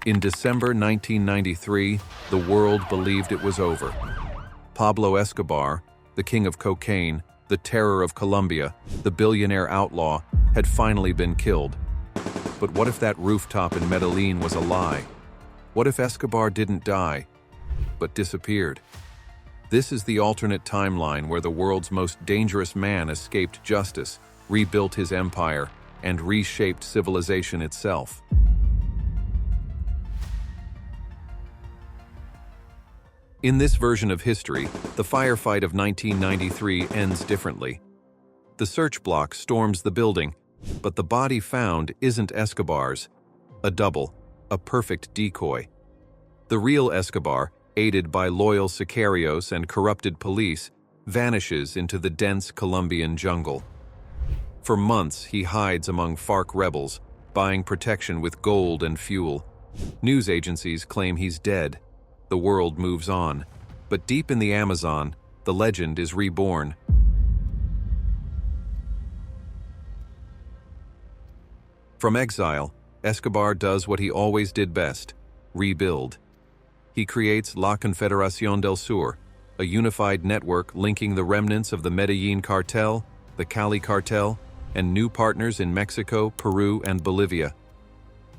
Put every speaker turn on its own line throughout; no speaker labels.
In December 1993, the world believed it was over. Pablo Escobar, the king of cocaine, the terror of Colombia, the billionaire outlaw, had finally been killed. But what if that rooftop in Medellin was a lie? What if Escobar didn't die, but disappeared? This is the alternate timeline where the world's most dangerous man escaped justice, rebuilt his empire, and reshaped civilization itself. In this version of history, the firefight of 1993 ends differently. The search block storms the building, but the body found isn't Escobar's. A double, a perfect decoy. The real Escobar, aided by loyal sicarios and corrupted police, vanishes into the dense Colombian jungle. For months, he hides among FARC rebels, buying protection with gold and fuel. News agencies claim he's dead. The world moves on. But deep in the Amazon, the legend is reborn. From exile, Escobar does what he always did best: rebuild. He creates La Confederación del Sur, a unified network linking the remnants of the Medellin Cartel, the Cali Cartel, and new partners in Mexico, Peru, and Bolivia.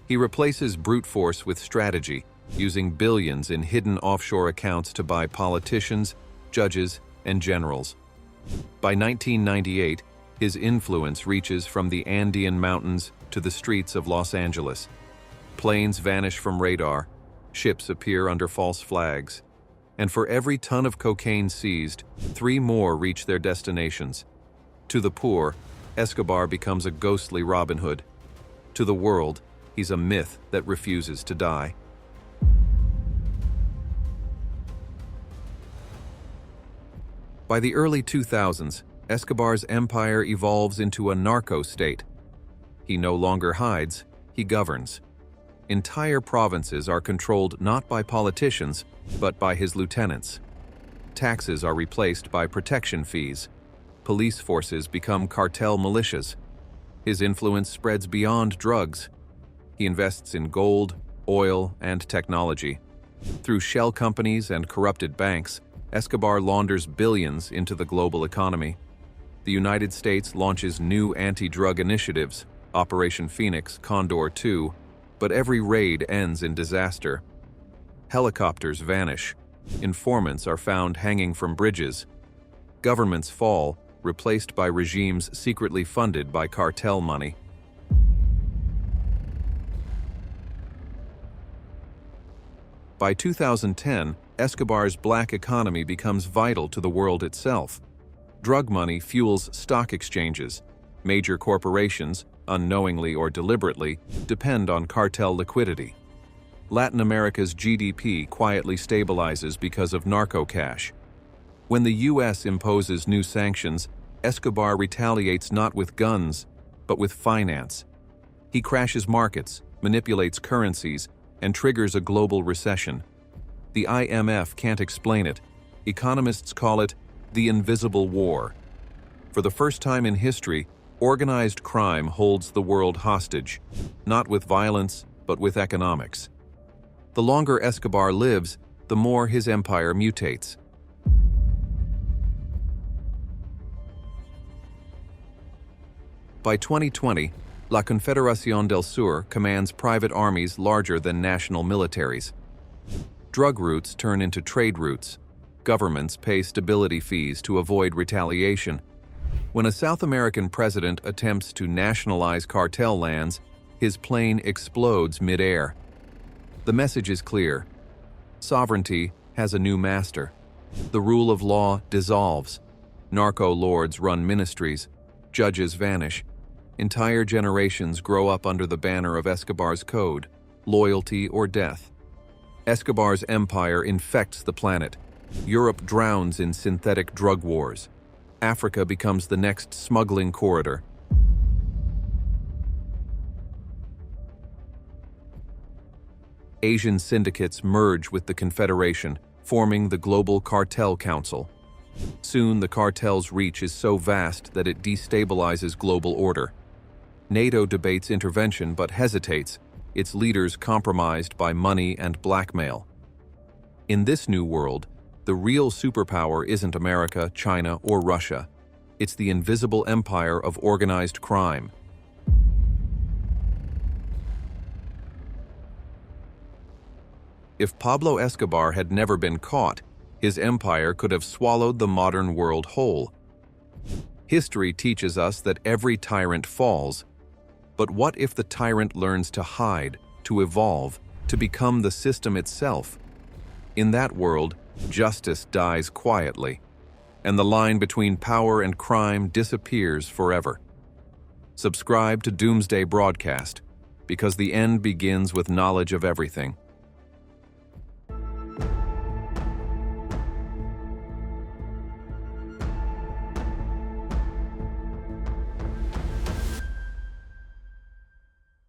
He replaces brute force with strategy, using billions in hidden offshore accounts to buy politicians, judges, and generals. By 1998, his influence reaches from the Andean mountains to the streets of Los Angeles. Planes vanish from radar, ships appear under false flags, and for every ton of cocaine seized, 3 more reach their destinations. To the poor, Escobar becomes a ghostly Robin Hood. To the world, he's a myth that refuses to die. By the early 2000s, Escobar's empire evolves into a narco-state. He no longer hides, he governs. Entire provinces are controlled not by politicians, but by his lieutenants. Taxes are replaced by protection fees. Police forces become cartel militias. His influence spreads beyond drugs. He invests in gold, oil, and technology. Through shell companies and corrupted banks, Escobar launders billions into the global economy. The United States launches new anti-drug initiatives, Operation Phoenix, Condor II, but every raid ends in disaster. Helicopters vanish. Informants are found hanging from bridges. Governments fall, replaced by regimes secretly funded by cartel money. By 2010, Escobar's black economy becomes vital to the world itself. Drug money fuels stock exchanges. Major corporations, unknowingly or deliberately, depend on cartel liquidity. Latin America's GDP quietly stabilizes because of narco-cash. When the U.S. imposes new sanctions, Escobar retaliates not with guns, but with finance. He crashes markets, manipulates currencies, and triggers a global recession. The IMF can't explain it. Economists call it the invisible war. For the first time in history, organized crime holds the world hostage, not with violence, but with economics. The longer Escobar lives, the more his empire mutates. By 2020, La Confederación del Sur commands private armies larger than national militaries. Drug routes turn into trade routes. Governments pay stability fees to avoid retaliation. When a South American president attempts to nationalize cartel lands, his plane explodes mid-air. The message is clear. Sovereignty has a new master. The rule of law dissolves. Narco-lords run ministries. Judges vanish. Entire generations grow up under the banner of Escobar's code, loyalty or death. Escobar's empire infects the planet. Europe drowns in synthetic drug wars. Africa becomes the next smuggling corridor. Asian syndicates merge with the Confederation, forming the Global Cartel Council. Soon, the cartel's reach is so vast that it destabilizes global order. NATO debates intervention but hesitates. its leaders compromised by money and blackmail. In this new world, the real superpower isn't America, China, or Russia. It's the invisible empire of organized crime. If Pablo Escobar had never been caught, his empire could have swallowed the modern world whole. History teaches us that every tyrant falls, but what if the tyrant learns to hide, to evolve, to become the system itself? In that world, justice dies quietly, and the line between power and crime disappears forever. Subscribe to Doomsday Broadcast, because the end begins with knowledge of everything.